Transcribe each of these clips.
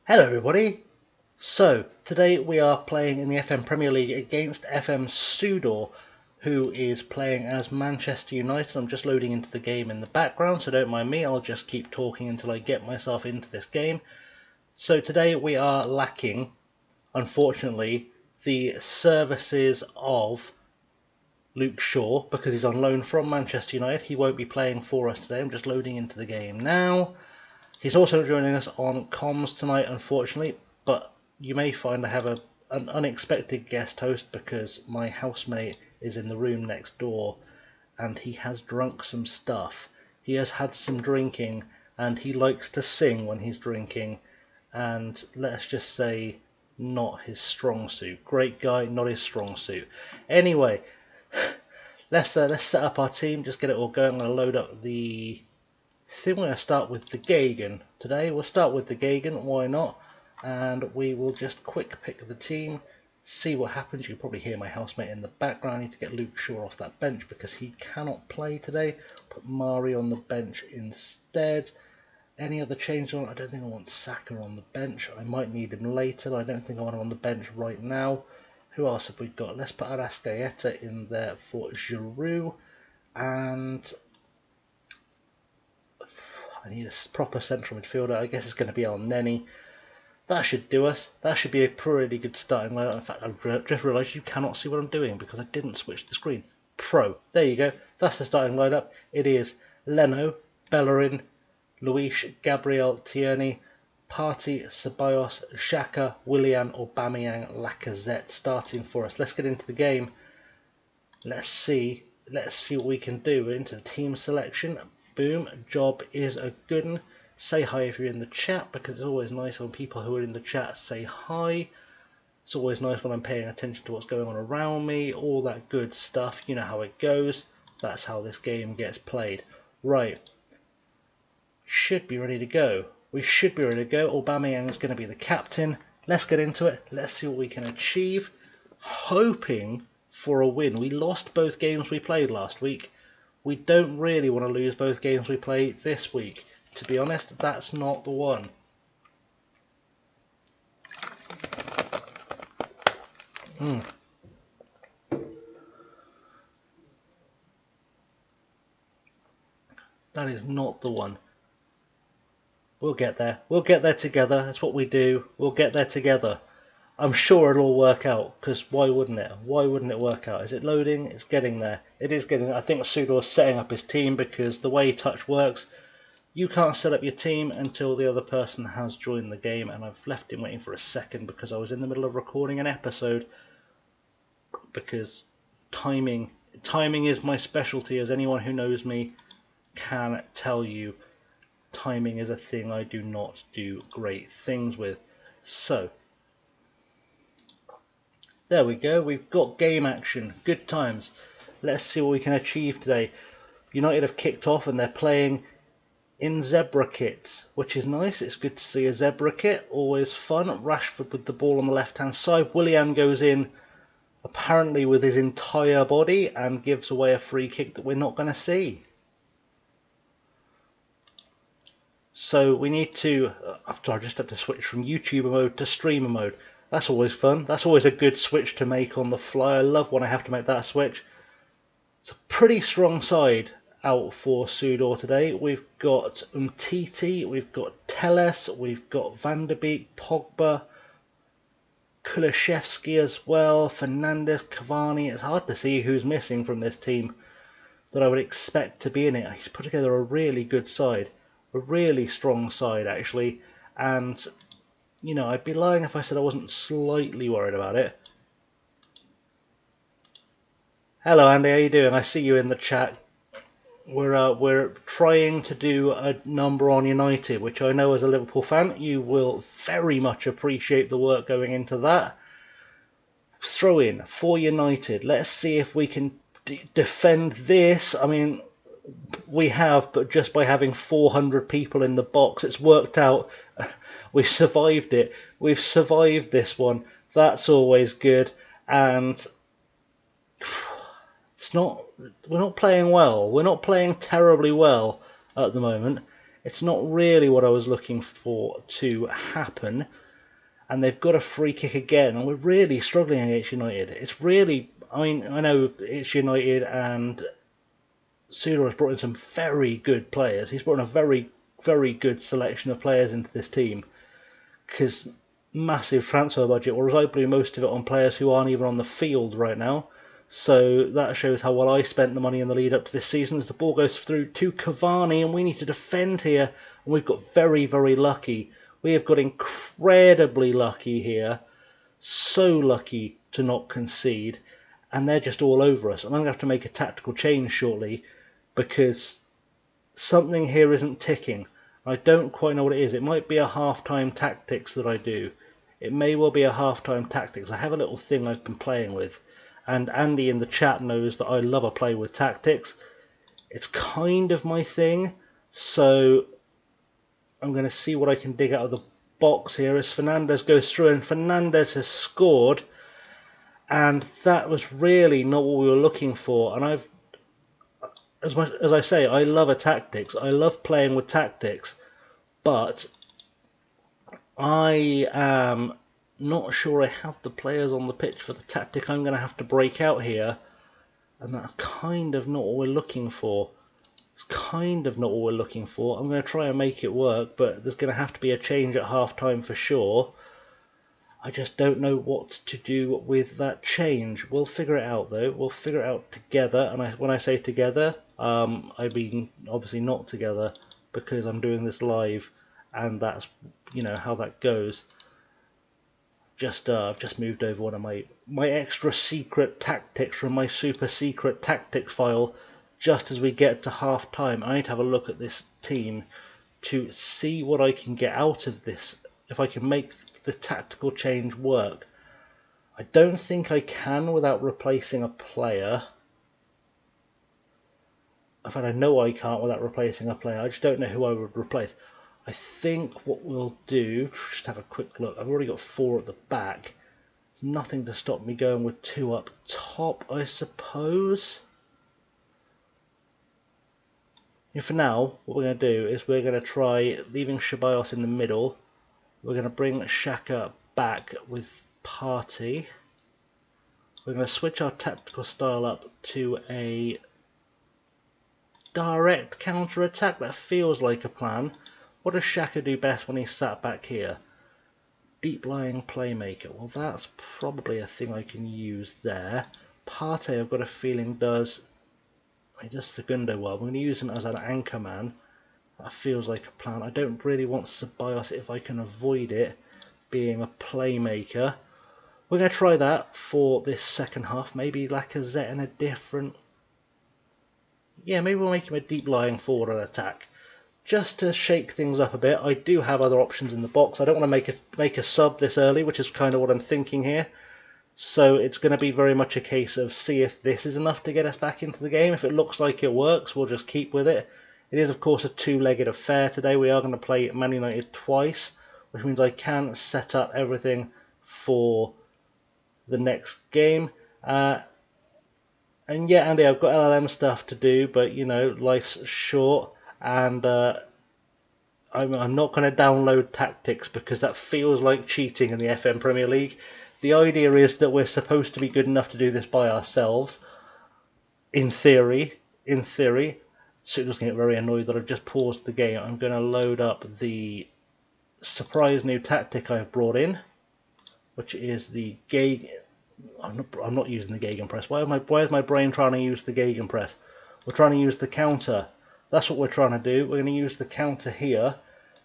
Hello everybody! So, today we are playing in the FM Premier League against FM Sudor, who is playing as Manchester United. I'm just loading into the game in the background, so don't mind me, I'll just keep talking until I get myself into this game. So today we are lacking, unfortunately, the services of Luke Shaw, because he's on loan from Manchester United. He won't be playing for us today. I'm just loading into the game now. He's also joining us on comms tonight, unfortunately, but you may find I have an unexpected guest host because my housemate is in the room next door and he has drunk some stuff. He has had some drinking and he likes to sing when he's drinking, and let's just say not his strong suit. Great guy, not his strong suit. Anyway, let's set up our team, just get it all going. I'm going to load up the... I think we're going to start with the Gagan today. We'll start with the Gagan, why not? And we will just quick pick the team, see what happens. You can probably hear my housemate in the background. I need to get Luke Shaw off that bench because he cannot play today. Put Mari on the bench instead. Any other changes on? I don't think I want Saka on the bench. I might need him later. I don't think I want him on the bench right now. Who else have we got? Let's put Arrascaeta in there for Giroud. And I need a proper central midfielder. I guess it's going to be Elneny. That should do us. That should be a pretty good starting lineup. In fact, I've just realised you cannot see what I'm doing because I didn't switch the screen. Pro. There you go. That's the starting lineup. It is Leno, Bellerin, Luis, Gabriel, Tierney, Partey, Ceballos, Xhaka, Willian, Aubameyang, Lacazette starting for us. Let's get into the game. Let's see what we can do. We're into the team selection. Boom, job is a good one. Say hi if you're in the chat, because it's always nice when people who are in the chat say hi. It's always nice when I'm paying attention to what's going on around me, all that good stuff. You know how it goes. That's how this game gets played. Right. Should be ready to go. We should be ready to go. Aubameyang is going to be the captain. Let's get into it. Let's see what we can achieve. Hoping for a win. We lost both games we played last week. We don't really want to lose both games we play this week. To be honest, that's not the one. That is not the one. We'll get there. We'll get there together. That's what we do. We'll get there together. I'm sure it'll all work out, because why wouldn't it? Why wouldn't it work out? Is it loading? It's getting there. It is getting there. I think Sudor's setting up his team, because the way Touch works, you can't set up your team until the other person has joined the game, and I've left him waiting for a second because I was in the middle of recording an episode, because timing is my specialty, as anyone who knows me can tell you. Timing is a thing I do not do great things with. So there we go, we've got game action, good times. Let's see what we can achieve today. United have kicked off and they're playing in zebra kits, which is nice. It's good to see a zebra kit, always fun. Rashford with the ball on the left hand side. Willian goes in apparently with his entire body and gives away a free kick that we're not going to see. So we need to, I just have to switch from YouTuber mode to streamer mode. That's always fun. That's always a good switch to make on the fly. I love when I have to make that switch. It's a pretty strong side out for Sudor today. We've got Umtiti, we've got Telles, we've got Van der Beek, Pogba, Kulusevski as well, Fernandes, Cavani. It's hard to see who's missing from this team that I would expect to be in it. He's put together a really good side. A really strong side, actually, and you know, I'd be lying if I said I wasn't slightly worried about it. Hello Andy, how you doing? I see you in the chat. We're trying to do a number on United, which I know as a Liverpool fan you will very much appreciate the work going into that. Throw in for United. Let's see if we can defend this. I mean, we have, but just by having 400 people in the box, it's worked out. We survived it. We've survived this one. That's always good. And we're not playing well. We're not playing terribly well at the moment. It's not really what I was looking for to happen. And they've got a free kick again, and we're really struggling against United. It's really, I mean, I know it's United, and Sudor has brought in some very good players. He's brought in a very, very good selection of players into this team, because massive transfer budget, whereas I blew most of it on players who aren't even on the field right now. So that shows how well I spent the money in the lead up to this season, as the ball goes through to Cavani, and we need to defend here, and we've got very, very lucky. We have got incredibly lucky here, so lucky to not concede, and they're just all over us. And I'm going to have to make a tactical change shortly, because something here isn't ticking. I don't quite know what it is. It might be a half-time tactics that I do. It may well be a half-time tactics. I have a little thing I've been playing with, and Andy in the chat knows that I love a play with tactics. It's kind of my thing, so I'm going to see what I can dig out of the box here as Fernandez goes through, and Fernandez has scored, and that was really not what we were looking for. And as much as I say, I love a tactics, I love playing with tactics, but I am not sure I have the players on the pitch for the tactic I'm going to have to break out here, and that's kind of not what we're looking for. It's kind of not what we're looking for. I'm going to try and make it work, but there's going to have to be a change at half-time for sure. I just don't know what to do with that change. We'll figure it out, though. We'll figure it out together. And when I say together, I mean obviously not together, because I'm doing this live, and that's, you know, how that goes. I've just moved over one of my extra secret tactics from my super secret tactics file. Just as we get to half time, I need to have a look at this team to see what I can get out of this, if I can make the tactical change work. I don't think I can without replacing a player. In fact, I know I can't without replacing a player. I just don't know who I would replace. I think what we'll do, just have a quick look. I've already got 4 at the back. There's nothing to stop me going with 2 up top, I suppose. And for now, what we're going to do is we're going to try leaving Ceballos in the middle. We're going to bring Xhaka back with Partey. We're going to switch our tactical style up to a direct counter-attack. That feels like a plan. What does Xhaka do best when he's sat back here? Deep-lying playmaker. Well, that's probably a thing I can use there. Partey, I've got a feeling, does Segundo well. We're going to use him as an anchor man. That feels like a plan. I don't really want Ceballos, if I can avoid it, being a playmaker. We're going to try that for this second half. Maybe Lacazette in a different... Yeah, maybe we'll make him a deep-lying forward and attack. Just to shake things up a bit. I do have other options in the box. I don't want to make a sub this early, which is kind of what I'm thinking here. So it's going to be very much a case of see if this is enough to get us back into the game. If it looks like it works, we'll just keep with it. It is, of course, a two-legged affair today. We are going to play Man United twice, which means I can set up everything for the next game. And yeah, Andy, I've got LLM stuff to do, but, you know, life's short, and I'm not going to download tactics because that feels like cheating in the FM Premier League. The idea is that we're supposed to be good enough to do this by ourselves, in theory. Sudo's going to get very annoyed that I've just paused the game. I'm going to load up the surprise new tactic I've brought in, which is the I'm not using the Gegenpress. Why is my brain trying to use the Gegenpress? We're trying to use the counter. That's what we're trying to do. We're going to use the counter here.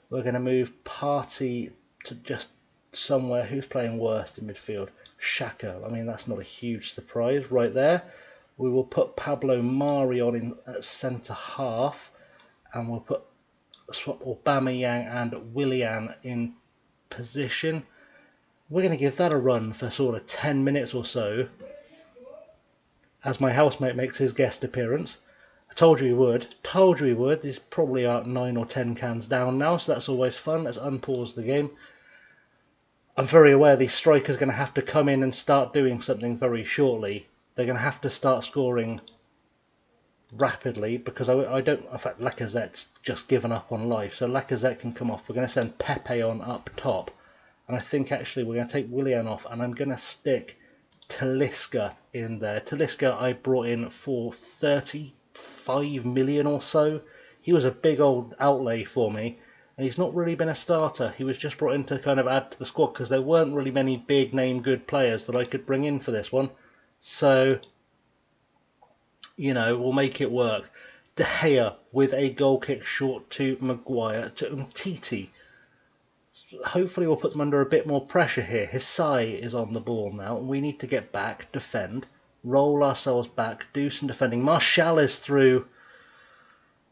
We're going to move Partey to just somewhere. Who's playing worst in midfield? Xhaka. I mean, that's not a huge surprise right there. We will put Pablo Mari on in at centre half, and we'll swap Aubameyang and Willian in position. We're going to give that a run for sort of 10 minutes or so, as my housemate makes his guest appearance. I told you we would. Told you we would. These probably are 9 or 10 cans down now, so that's always fun. Let's unpause the game. I'm very aware these strikers are going to have to come in and start doing something very shortly. They're going to have to start scoring rapidly because I don't. In fact, Lacazette's just given up on life, so Lacazette can come off. We're going to send Pepe on up top, and I think actually we're going to take Willian off, and I'm going to stick Talisca in there. Talisca I brought in for 35 million or so. He was a big old outlay for me, and he's not really been a starter. He was just brought in to kind of add to the squad because there weren't really many big name good players that I could bring in for this one. So, you know, we'll make it work. De Gea with a goal kick short to Maguire to Umtiti. Hopefully we'll put them under a bit more pressure here. Hisai is on the ball now, and we need to get back, defend, roll ourselves back, do some defending. Martial is through.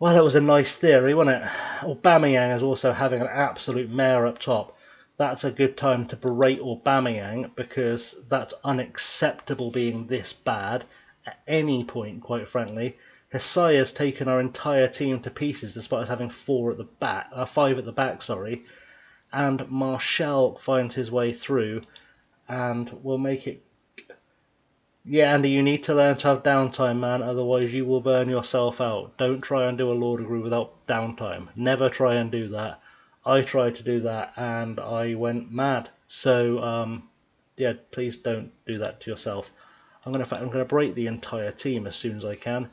Well, that was a nice theory, wasn't it? Aubameyang is also having an absolute mare up top. That's a good time to berate Aubameyang because that's unacceptable being this bad at any point, quite frankly. Hisai has taken our entire team to pieces despite us having 5 at the back, sorry. And Martial finds his way through and will make it. Yeah, Andy, you need to learn to have downtime, man, otherwise you will burn yourself out. Don't try and do a Lordigrue without downtime. Never try and do that. I tried to do that and I went mad. So, yeah, please don't do that to yourself. I'm going to break the entire team as soon as I can.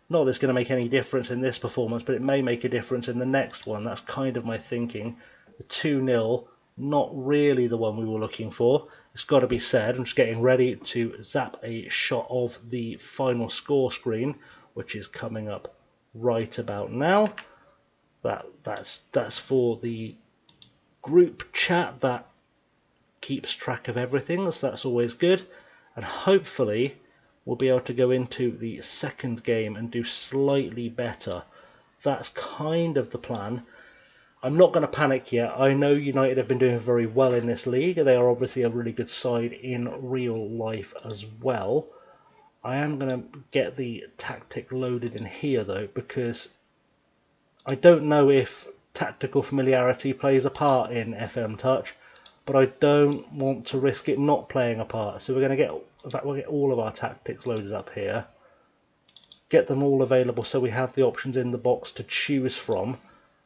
Not that it's going to make any difference in this performance, but it may make a difference in the next one. That's kind of my thinking. The 2-0, not really the one we were looking for. It's got to be said. I'm just getting ready to zap a shot of the final score screen, which is coming up right about now. That's for the group chat that keeps track of everything, so that's always good. And hopefully we'll be able to go into the second game and do slightly better. That's kind of the plan. I'm not going to panic yet. I know United have been doing very well in this league. They are obviously a really good side in real life as well. I am going to get the tactic loaded in here though, because I don't know if tactical familiarity plays a part in FM Touch, but I don't want to risk it not playing a part. So we're going to get, in fact, we'll get all of our tactics loaded up here. Get them all available so we have the options in the box to choose from.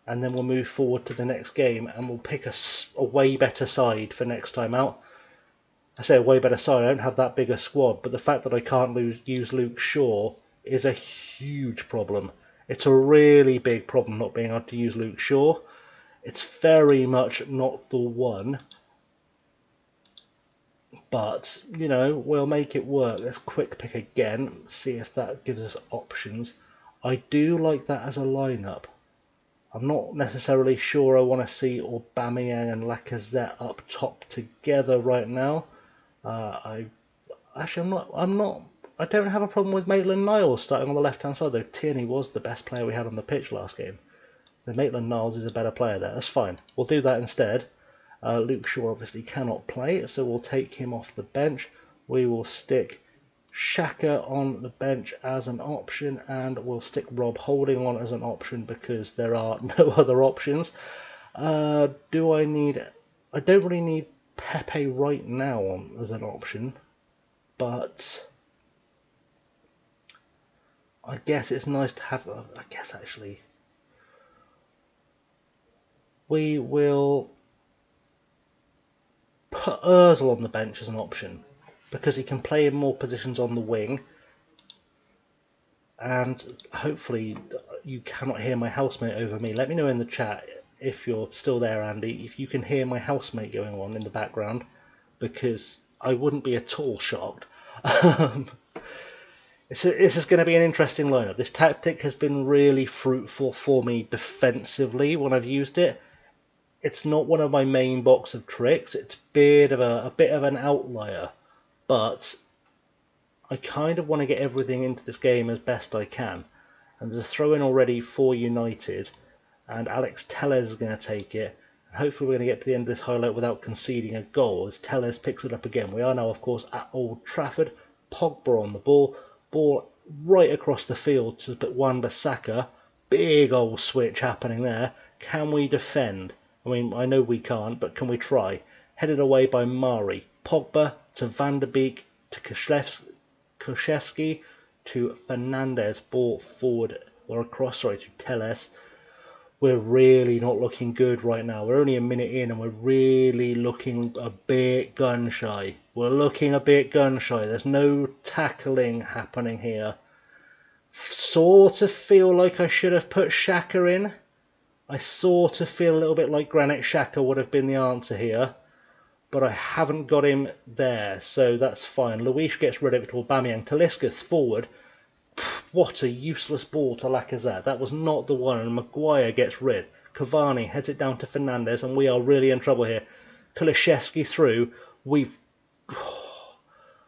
And then we'll move forward to the next game and we'll pick a way better side for next time out. I say a way better side, I don't have that big a squad, but the fact that I can't use Luke Shaw is a huge problem. It's a really big problem not being able to use Luke Shaw. It's very much not the one. But, you know, we'll make it work. Let's quick pick again, see if that gives us options. I do like that as a lineup. I'm not necessarily sure I want to see Aubameyang and Lacazette up top together right now. I don't have a problem with Maitland-Niles starting on the left-hand side though. Tierney was the best player we had on the pitch last game. The Maitland-Niles is a better player there. That's fine. We'll do that instead. Luke Shaw obviously cannot play, so we'll take him off the bench. We will stick Xhaka on the bench as an option, and we'll stick Rob Holding on as an option because there are no other options. I don't really need Pepe right now on as an option, but I guess it's nice to have. I guess actually we will put Ozil on the bench as an option, because he can play in more positions on the wing. And hopefully you cannot hear my housemate over me. Let me know in the chat if you're still there, Andy, if you can hear my housemate going on in the background, because I wouldn't be at all shocked. This is going to be an interesting lineup. This tactic has been really fruitful for me defensively when I've used it. It's not one of my main box of tricks. It's a bit of an outlier. But I kind of want to get everything into this game as best I can. And there's a throw in already for United. And Alex Telles is going to take it. And hopefully we're going to get to the end of this highlight without conceding a goal as Telles picks it up again. We are now, of course, at Old Trafford. Pogba on the ball. Ball right across the field to Wan-Bissaka. Big old switch happening there. Can we defend? I mean, I know we can't, but can we try? Headed away by Mari. Pogba to Van der Beek to Kuszewski to Fernandez, ball forward or across, sorry, to Telles. We're really not looking good right now. We're only a minute in and we're really looking a bit gun shy. We're looking a bit gun shy. There's no tackling happening here. Sort of feel like I should have put Xhaka in. I sort of feel a little bit like Granit Xhaka would have been the answer here. But I haven't got him there, so that's fine. Luis gets rid of it to Aubameyang. Talisca forward. What a useless ball to Lacazette. That was not the one, and Maguire gets rid. Cavani heads it down to Fernandez, and we are really in trouble here. Kulusevski through. We've...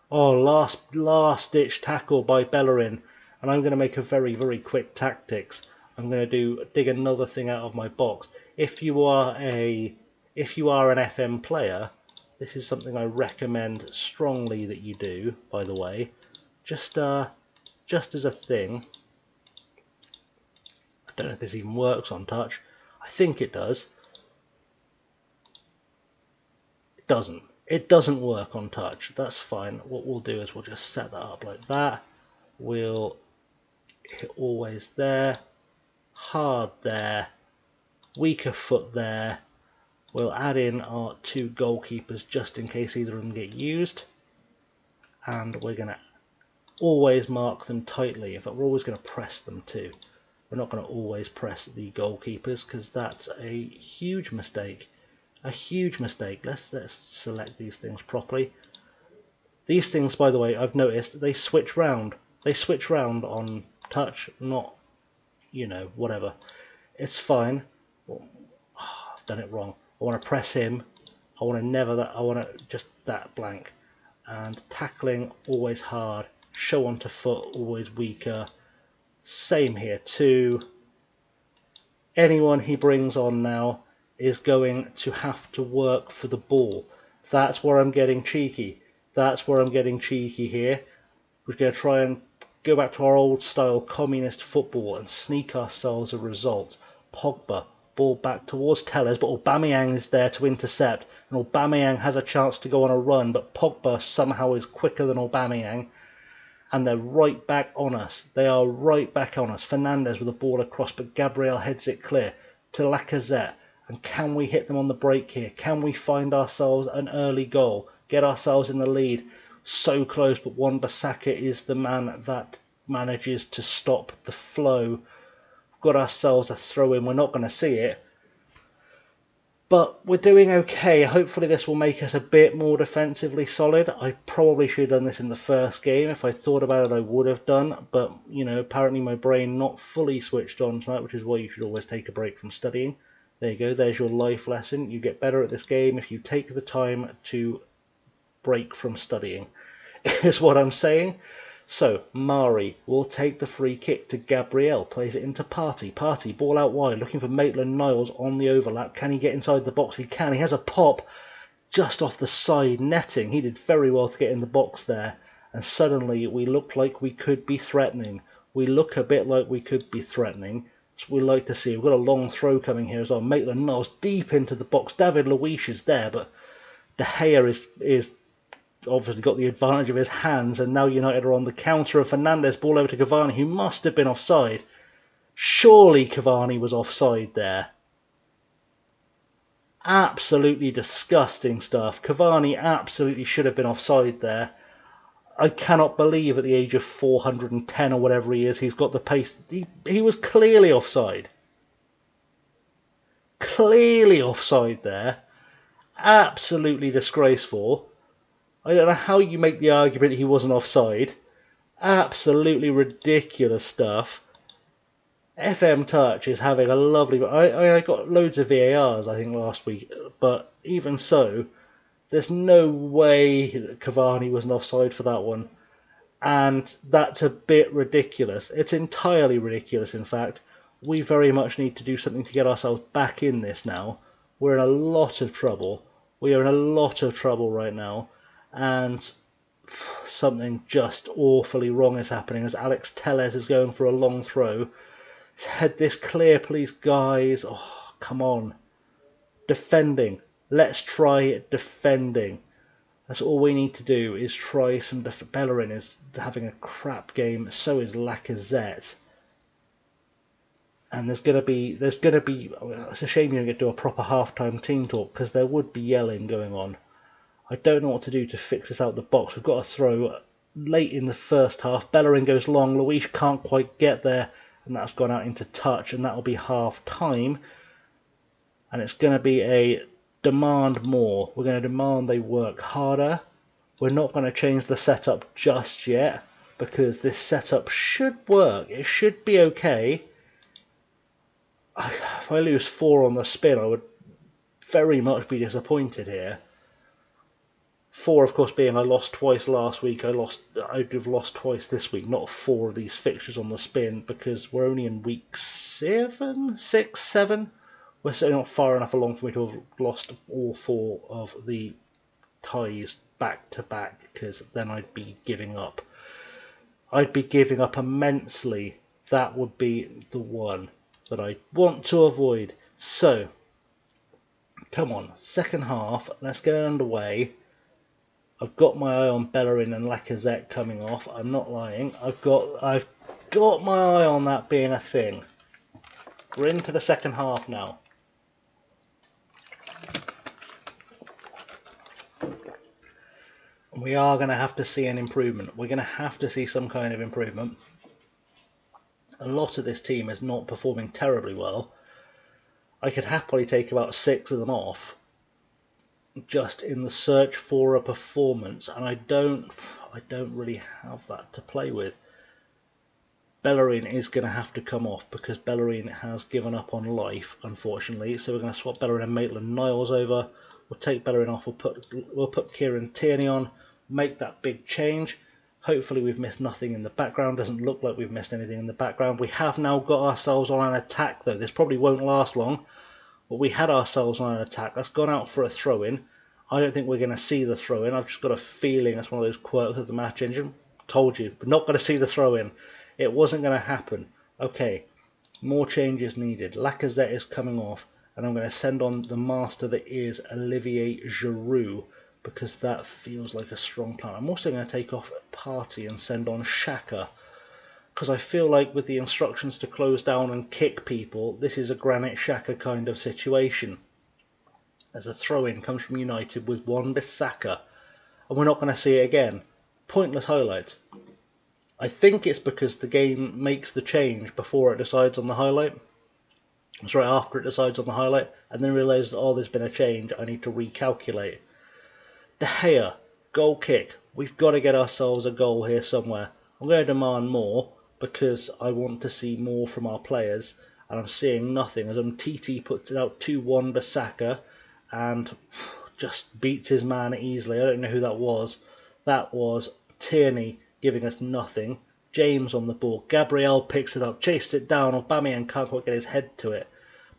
Oh, last-ditch tackle by Bellerin. And I'm going to make a very, very quick tactics. I'm going to dig another thing out of my box. If you are an FM player, this is something I recommend strongly that you do, by the way. Just as a thing. I don't know if this even works on touch. I think it does. It doesn't. It doesn't work on touch. That's fine. What we'll do is we'll just set that up like that. We'll hit always there. Hard there. Weaker foot there. We'll add in our 2 goalkeepers just in case either of them get used. And we're going to always mark them tightly. In fact, we're always going to press them too. We're not going to always press the goalkeepers because that's a huge mistake. A huge mistake. Let's select these things properly. These things, by the way, I've noticed they switch round. They switch round on touch, not, you know, whatever. It's fine. I've done it wrong. I want to press him. I want to just that blank. And tackling always hard. Show onto foot always weaker. Same here too. Anyone he brings on now is going to have to work for the ball. That's where I'm getting cheeky. That's where I'm getting cheeky here. We're going to try and go back to our old style communist football and sneak ourselves a result. Pogba, ball back towards Telles, but Aubameyang is there to intercept. And Aubameyang has a chance to go on a run, but Pogba somehow is quicker than Aubameyang. And they're right back on us. They are right back on us. Fernandez with the ball across, but Gabriel heads it clear to Lacazette. And can we hit them on the break here? Can we find ourselves an early goal? Get ourselves in the lead? So close, but Wan-Bissaka is the man that manages to stop the flow. We've got ourselves a throw-in. We're not going to see it. But we're doing okay. Hopefully this will make us a bit more defensively solid. I probably should have done this in the first game. If I thought about it, I would have done. But, you know, apparently my brain not fully switched on tonight, which is why you should always take a break from studying. There you go. There's your life lesson. You get better at this game if you take the time to break from studying, is what I'm saying. So, Mari will take the free kick to Gabriel, plays it into Partey. Partey, ball out wide, looking for Maitland-Niles on the overlap. Can he get inside the box? He can. He has a pop just off the side netting. He did very well to get in the box there. And suddenly we looked like we could be threatening. We look a bit like we could be threatening. That's what we like to see. We've got a long throw coming here as well. Maitland-Niles deep into the box. David Luiz is there, but De Gea is obviously got the advantage of his hands, and now United are on the counter of Fernandez. Ball over to Cavani, who must have been offside. Surely Cavani was offside there. Absolutely disgusting stuff. Cavani absolutely should have been offside there. I cannot believe at the age of 410 or whatever he is, he's got the pace. He was clearly offside. Clearly offside there. Absolutely disgraceful. I don't know how you make the argument he wasn't offside. Absolutely ridiculous stuff. FM Touch is having a lovely... I got loads of VARs, I think, last week. But even so, there's no way that Cavani wasn't offside for that one. And that's a bit ridiculous. It's entirely ridiculous, in fact. We very much need to do something to get ourselves back in this now. We're in a lot of trouble. We are in a lot of trouble right now. And something just awfully wrong is happening as Alex Telles is going for a long throw. Head this clear, please, guys. Oh, come on. Defending. Let's try defending. That's all we need to do is try some Bellerin is having a crap game, so is Lacazette. And there's gonna be it's a shame you don't get to do a proper halftime team talk, because there would be yelling going on. I don't know what to do to fix this out the box. We've got to throw late in the first half. Bellerin goes long, Luis can't quite get there, and that's gone out into touch, and that'll be half time. And it's going to be a demand more. We're going to demand they work harder. We're not going to change the setup just yet, because this setup should work. It should be okay. If I lose 4 on the spin, I would very much be disappointed here. 4, of course, being I lost twice last week. I'd have lost twice this week, not 4 of these fixtures on the spin, because we're only in week 7, 6, 7. We're certainly not far enough along for me to have lost all 4 of the ties back to back, because then I'd be giving up. I'd be giving up immensely. That would be the one that I want to avoid. So, come on, second half, let's get it underway. I've got my eye on Bellerin and Lacazette coming off. I'm not lying. I've got my eye on that being a thing. We're into the second half now. We are going to have to see an improvement. We're going to have to see some kind of improvement. A lot of this team is not performing terribly well. I could happily take about 6 of them off, just in the search for a performance, and I don't really have that to play with. Bellerin is going to have to come off, because Bellerin has given up on life, unfortunately. So we're going to swap Bellerin and Maitland-Niles over. We'll take Bellerin off. We'll put Kieran Tierney on. Make that big change. Hopefully we've missed nothing in the background. Doesn't look like we've missed anything in the background. We have now got ourselves on an attack, though. This probably won't last long, but we had ourselves on an attack. That's gone out for a throw-in. I don't think we're going to see the throw-in. I've just got a feeling that's one of those quirks of the match engine. Told you, we're not going to see the throw-in. It wasn't going to happen. Okay, more changes needed. Lacazette is coming off, and I'm going to send on the master that is Olivier Giroud, because that feels like a strong plan. I'm also going to take off Partey and send on Xhaka, because I feel like with the instructions to close down and kick people, this is a Granit Xhaka kind of situation. As a throw-in comes from United with Wan-Bissaka, and we're not going to see it again. Pointless highlights. I think it's because the game makes the change before it decides on the highlight. It's right after it decides on the highlight, and then realises, oh, there's been a change, I need to recalculate. De Gea, goal kick. We've got to get ourselves a goal here somewhere. I'm going to demand more, because I want to see more from our players, and I'm seeing nothing as Umtiti puts it out 2-1 Bissaka and just beats his man easily. I don't know who that was. That was Tierney giving us nothing. James on the ball. Gabriel picks it up, chases it down. Aubameyang can't quite get his head to it.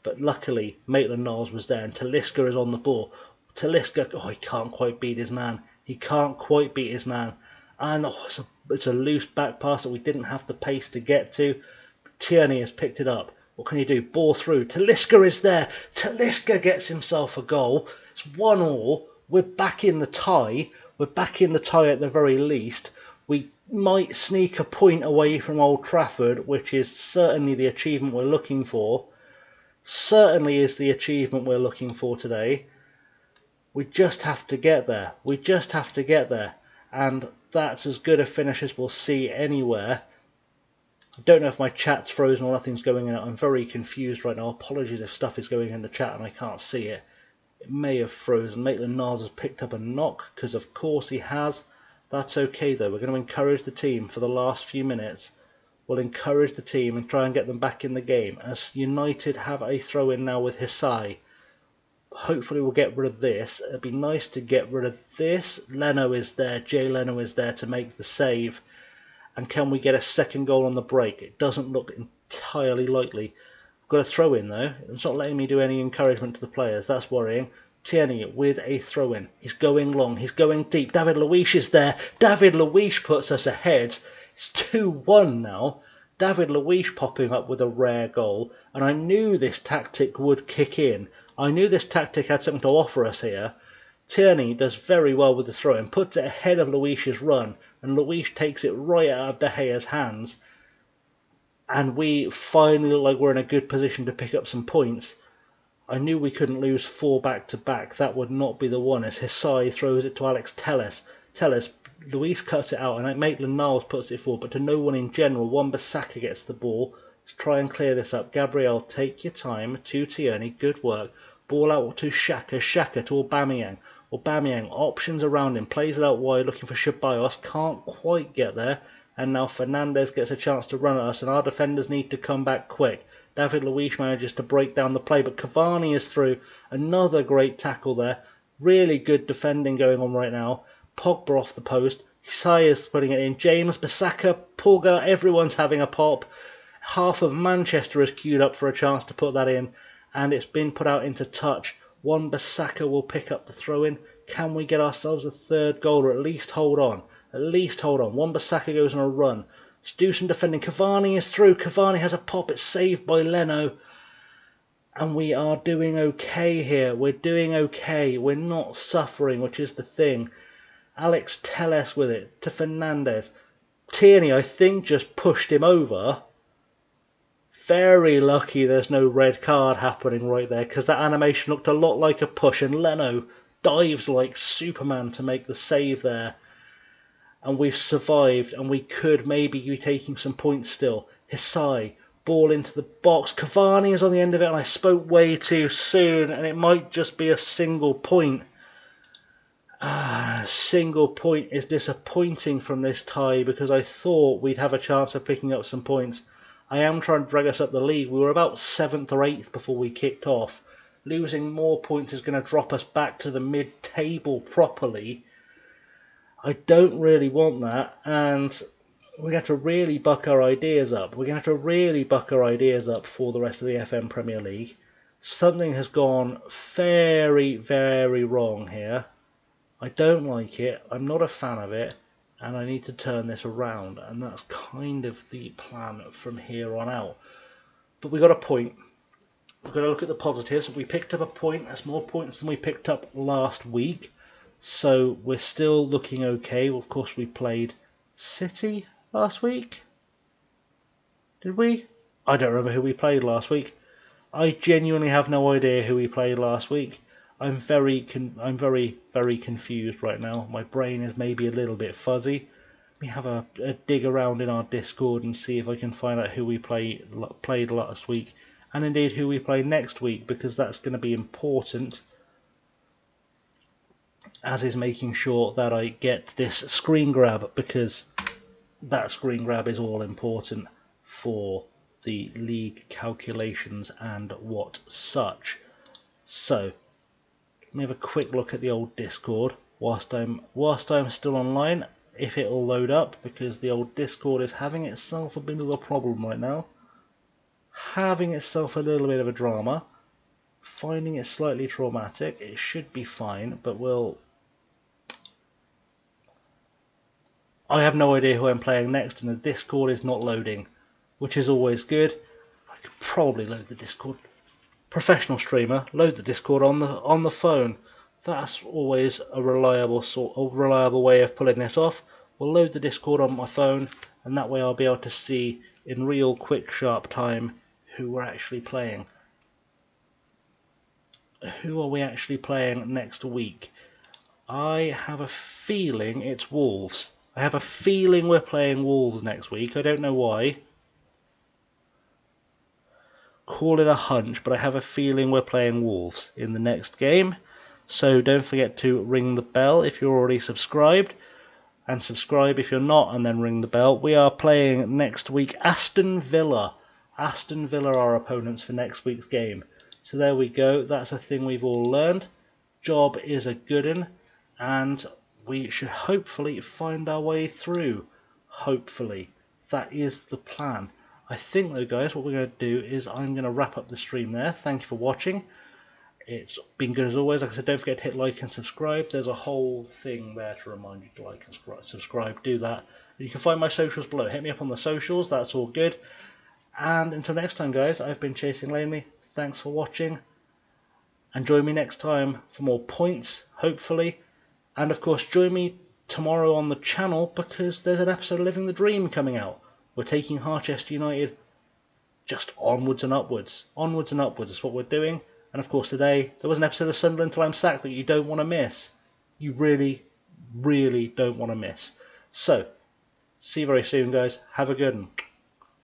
But luckily, Maitland-Niles was there, and Talisca is on the ball. Talisca, oh, he can't quite beat his man. He can't quite beat his man. And oh, it's a loose back pass that we didn't have the pace to get to. Tierney has picked it up. What can you do? Ball through. Talisca is there. Talisca gets himself a goal. It's 1-1. We're back in the tie. We're back in the tie at the very least. We might sneak a point away from Old Trafford, which is certainly the achievement we're looking for. Certainly is the achievement we're looking for today. We just have to get there. We just have to get there. And that's as good a finish as we'll see anywhere. I don't know if my chat's frozen or nothing's going in. I'm very confused right now. Apologies if stuff is going in the chat and I can't see it. It may have frozen. Maitland-Niles has picked up a knock, because of course he has. That's okay though. We're going to encourage the team for the last few minutes. We'll encourage the team and try and get them back in the game. As United have a throw-in now with Hisai. Hopefully we'll get rid of this. It'd be nice to get rid of this. Leno is there. Jay Leno is there to make the save. And can we get a second goal on the break? It doesn't look entirely likely. I've got a throw in though. It's not letting me do any encouragement to the players. That's worrying. Tierney with a throw in. He's going long. He's going deep. David Luiz is there. David Luiz puts us ahead. It's 2-1 now. David Luiz popping up with a rare goal. And I knew this tactic would kick in. I knew this tactic had something to offer us here. Tierney does very well with the throw and puts it ahead of Luis's run, and Luis takes it right out of De Gea's hands. And we finally look like we're in a good position to pick up some points. I knew we couldn't lose 4 back-to-back. That would not be the one, as Hisai throws it to Alex Telles. Luis cuts it out, and Maitland-Niles puts it forward, but to no one in general. Wan-Bissaka gets the ball. Let's try and clear this up. Gabriel, take your time. To Tierney, good work. Ball out to Xhaka. Xhaka to Aubameyang. Aubameyang, options around him. Plays it out wide, looking for Ceballos. Can't quite get there. And now Fernandes gets a chance to run at us, and our defenders need to come back quick. David Luiz manages to break down the play, but Cavani is through. Another great tackle there. Really good defending going on right now. Pogba off the post. Hisai is putting it in. James, Bissaka, Pulga, everyone's having a pop. Half of Manchester is queued up for a chance to put that in, and it's been put out into touch. Wan-Bissaka will pick up the throw-in. Can we get ourselves a third goal, or at least hold on? At least hold on. Wan-Bissaka goes on a run. Let's do some defending. Cavani is through. Cavani has a pop. It's saved by Leno. And we are doing okay here. We're doing okay. We're not suffering, which is the thing. Alex Telles with it to Fernandes. Tierney, I think, just pushed him over. Very lucky there's no red card happening right there, because that animation looked a lot like a push, and Leno dives like Superman to make the save there. And we've survived, and we could maybe be taking some points still. Hisai, ball into the box. Cavani is on the end of it, and I spoke way too soon, and it might just be a single point. A single point is disappointing from this tie, because I thought we'd have a chance of picking up some points. I am trying to drag us up the league. We were about 7th or 8th before we kicked off. Losing more points is going to drop us back to the mid-table properly. I don't really want that, and we have to really buck our ideas up. We're going to have to really buck our ideas up for the rest of the FM Premier League. Something has gone very, very wrong here. I don't like it. I'm not a fan of it, and I need to turn this around, and that's kind of the plan from here on out. But we got a point. We've got to look at the positives. We picked up a point. That's more points than we picked up last week. So we're still looking okay. Well, of course, we played City last week. Did we? I don't remember who we played last week. I genuinely have no idea who we played last week. I'm very confused right now. My brain is maybe a little bit fuzzy. Let me have a dig around in our Discord and see if I can find out who we played last week, and indeed who we play next week, because that's going to be important, as is making sure that I get this screen grab, because that screen grab is all important for the league calculations and what such. So let me have a quick look at the old Discord whilst I'm still online, if it'll load up, because the old Discord is having itself a bit of a problem right now. Having itself a little bit of a drama. Finding it slightly traumatic. It should be fine, but I have no idea who I'm playing next, and the Discord is not loading, which is always good. I could probably load the Discord. Professional streamer, load the Discord on the phone. That's always a reliable way of pulling this off. We'll load the Discord on my phone, and that way I'll be able to see in real quick sharp time who we're actually playing. Who are we actually playing next week? I have a feeling it's Wolves. I have a feeling we're playing Wolves next week. I don't know why. Call it a hunch, but I have a feeling we're playing Wolves in the next game. So don't forget to ring the bell if you're already subscribed, and subscribe if you're not, and then ring the bell. We are playing next week Aston Villa. Aston Villa are our opponents for next week's game. So there we go. That's a thing we've all learned. Job is a good one, and we should hopefully find our way through. Hopefully. That is the plan. I think though, guys, what we're going to do is I'm going to wrap up the stream there. Thank you for watching. It's been good as always. Like I said, don't forget to hit like and subscribe. There's a whole thing there to remind you to like and subscribe. Do that. You can find my socials below. Hit me up on the socials. That's all good. And until next time, guys, I've been Chasing Laney. Thanks for watching, And join me next time for more points, hopefully. And of course, join me tomorrow on the channel because there's an episode of Living the Dream coming out. We're taking Harchester United just onwards and upwards. Onwards and upwards is what we're doing. And of course today, there was an episode of Sunderland Till I'm Sacked that you don't want to miss. You really, really don't want to miss. So, see you very soon, guys. Have a good one.